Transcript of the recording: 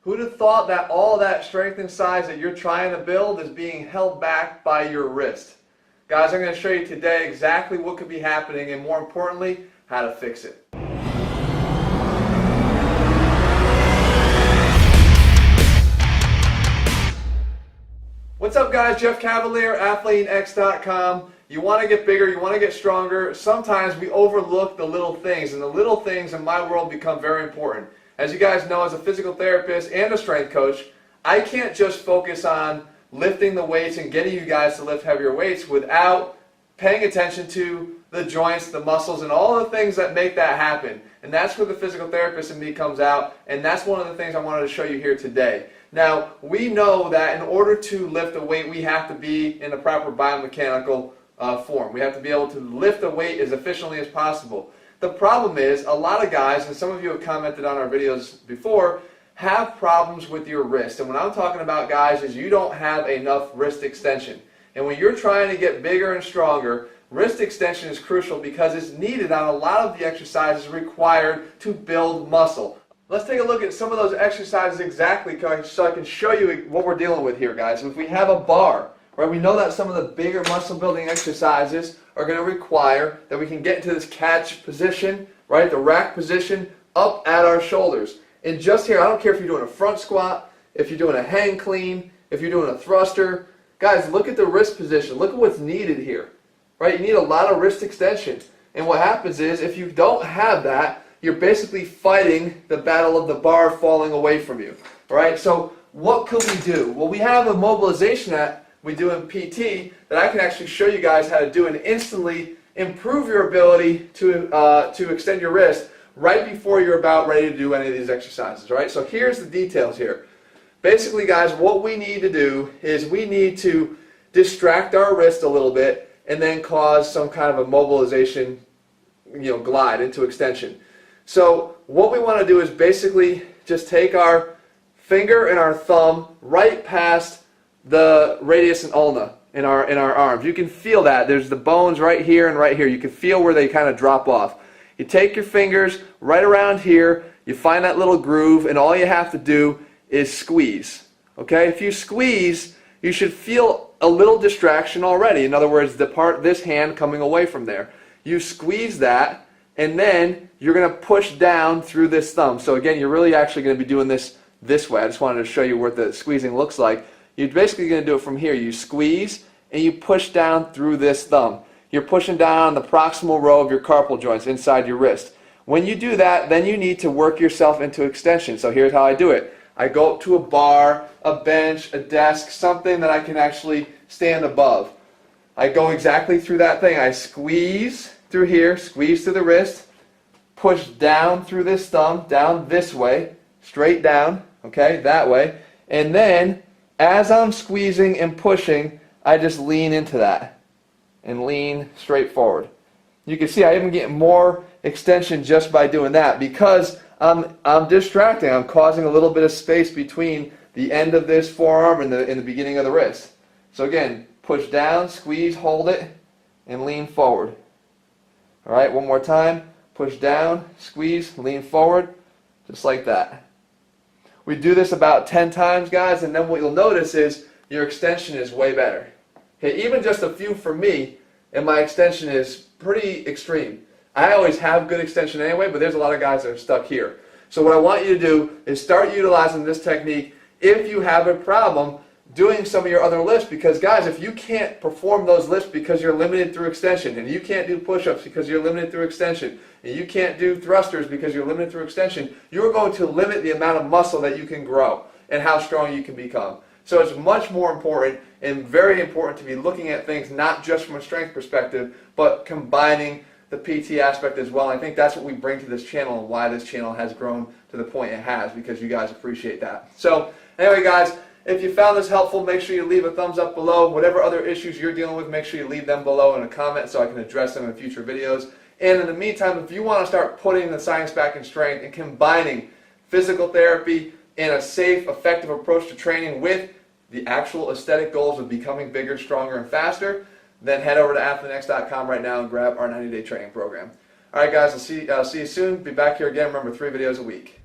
Who'd have thought that all that strength and size that you're trying to build is being held back by your wrist? Guys, I'm going to show you today exactly what could be happening and, more importantly, how to fix it. What's up, guys? Jeff Cavalier, ATHLEAN-X.com. You want to get bigger, you want to get stronger. Sometimes we overlook the little things, and the little things in my world become very important. As you guys know, as a physical therapist and a strength coach, I can't just focus on lifting the weights and getting you guys to lift heavier weights without paying attention to the joints, the muscles, and all the things that make that happen. And that's where the physical therapist in me comes out, and that's one of the things I wanted to show you here today. Now, we know that in order to lift a weight, we have to be in the proper biomechanical form. We have to be able to lift a weight as efficiently as possible. The problem is, a lot of guys, and some of you have commented on our videos before, have problems with your wrist. And what I'm talking about, guys, is you don't have enough wrist extension. And when you're trying to get bigger and stronger, wrist extension is crucial because it's needed on a lot of the exercises required to build muscle. Let's take a look at some of those exercises exactly so I can show you what we're dealing with here, guys. If we have a bar, right, we know that some of the bigger muscle building exercises are going to require that we can get into this catch position, right, the rack position, up at our shoulders. And just here, I don't care if you're doing a front squat, if you're doing a hang clean, if you're doing a thruster. Guys, look at the wrist position. Look at what's needed here, right? You need a lot of wrist extension. And what happens is, if you don't have that, you're basically fighting the battle of the bar falling away from you, right? So what could we do? Well, we have a mobilization that we do in PT that I can actually show you guys how to do and instantly improve your ability to extend your wrist right before you're about ready to do any of these exercises, right? So here's the details here. Basically, guys, what we need to do is we need to distract our wrist a little bit and then cause some kind of a mobilization, glide into extension. So what we want to do is basically just take our finger and our thumb right past the radius and ulna in our arms. You can feel that. There's the bones right here and right here. You can feel where they kind of drop off. You take your fingers right around here, you find that little groove, and all you have to do is squeeze. Okay? If you squeeze, you should feel a little distraction already. In other words, this hand coming away from there. You squeeze that, and then you're going to push down through this thumb. So again, you're really actually going to be doing this way. I just wanted to show you what the squeezing looks like. You're basically going to do it from here. You squeeze and you push down through this thumb. You're pushing down the proximal row of your carpal joints inside your wrist. When you do that, then you need to work yourself into extension. So here's how I do it. I go up to a bar, a bench, a desk, something that I can actually stand above. I go exactly through that thing. I squeeze through here, squeeze through the wrist, push down through this thumb, down this way, straight down, okay, that way. And then, as I'm squeezing and pushing, I just lean into that and lean straight forward. You can see I even get more extension just by doing that because I'm distracting. I'm causing a little bit of space between the end of this forearm and the beginning of the wrist. So again, push down, squeeze, hold it, and lean forward. All right, one more time. Push down, squeeze, lean forward, just like that. We do this about 10 times, guys, and then what you'll notice is your extension is way better. Okay, even just a few for me, and my extension is pretty extreme. I always have good extension anyway, but there's a lot of guys that are stuck here. So what I want you to do is start utilizing this technique if you have a problem doing some of your other lifts, because guys, if you can't perform those lifts because you're limited through extension, and you can't do push-ups because you're limited through extension, and you can't do thrusters because you're limited through extension, you're going to limit the amount of muscle that you can grow and how strong you can become. So it's much more important and very important to be looking at things not just from a strength perspective, but combining the PT aspect as well. I think that's what we bring to this channel and why this channel has grown to the point it has, because you guys appreciate that. So anyway, guys, if you found this helpful, make sure you leave a thumbs up below. Whatever other issues you're dealing with, make sure you leave them below in a comment so I can address them in future videos. And in the meantime, if you want to start putting the science back in strength and combining physical therapy and a safe, effective approach to training with the actual aesthetic goals of becoming bigger, stronger, and faster, then head over to ATHLEAN-X.com right now and grab our 90-day training program. All right, guys, I'll see you soon. Be back here again. Remember, 3 videos a week.